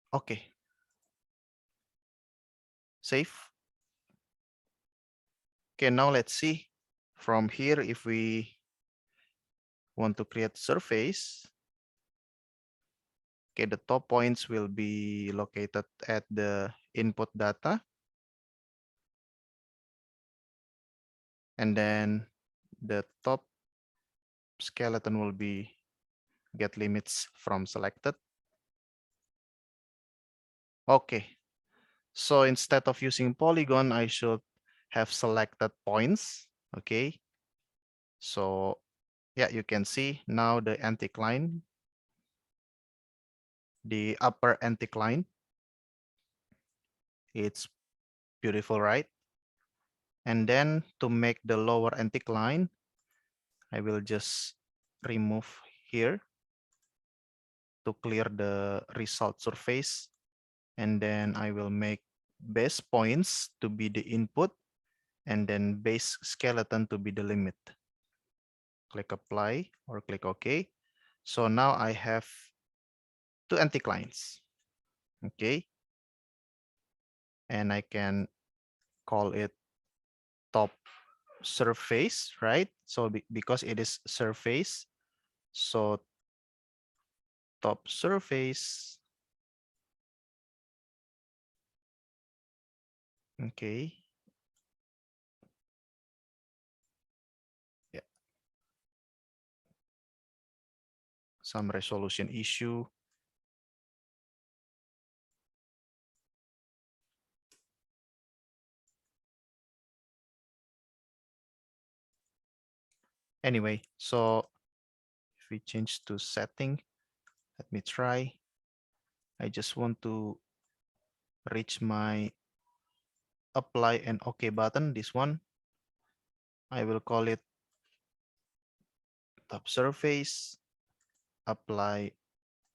Okay, save. Okay, now let's see from here if we want to create surface. Okay, the top points will be located at the input data. And then the top skeleton will be get limits from selected. Okay, so instead of using polygon, I should have selected points. Okay, so yeah, you can see now the anticline, the upper anticline. It's beautiful, right? And then to make the lower anticline, I will just remove here to clear the result surface. And then I will make base points to be the input and then base skeleton to be the limit. Click apply or click OK. So now I have two anticlines. Okay. And I can call it top surface, right? So because it is surface, so top surface. Okay. Yeah. Some resolution issue. Anyway, so if we change to setting, let me try. I just want to reach my apply and OK button. This one, I will call it top surface, apply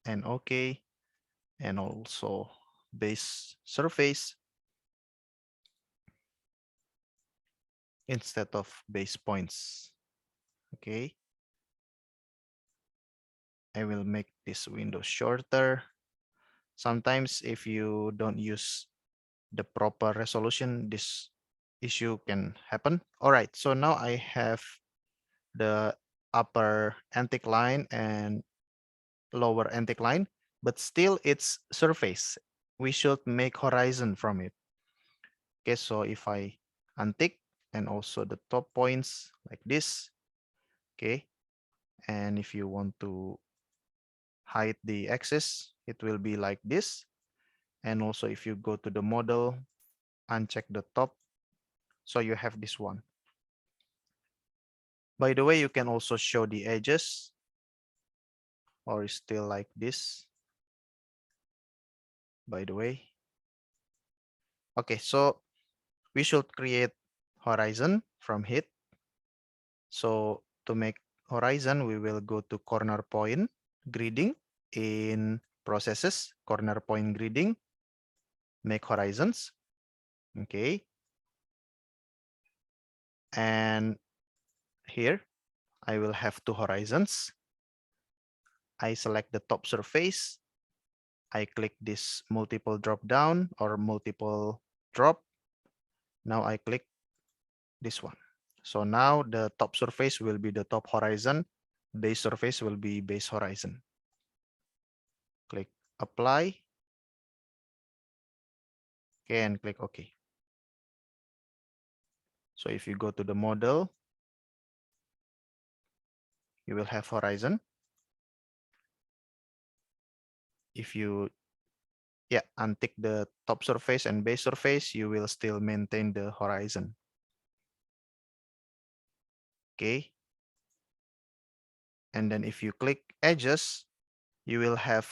and OK, and also base surface instead of base points. Okay. I will make this window shorter. Sometimes if you don't use the proper resolution, this issue can happen. All right, so now I have the upper anticline and lower anticline, but still it's surface. We should make horizon from it. Okay, so if I untick and also the top points like this, okay, and if you want to hide the axis, it will be like this. And also if you go to the model, uncheck the top, so you have this one. By the way, you can also show the edges or still like this, by the way. Okay, so we should create horizon from hit. So to make horizon, we will go to corner point gridding in processes, corner point gridding, make horizons. Okay. And here I will have two horizons. I select the top surface. I click this multiple drop down or multiple drop. Now I click this one. So now the top surface will be the top horizon. Base surface will be base horizon. Click apply. Okay, and click OK. So if you go to the model, you will have horizon. If you untick the top surface and base surface, you will still maintain the horizon. Okay. And then if you click edges, you will have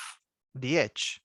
the edge.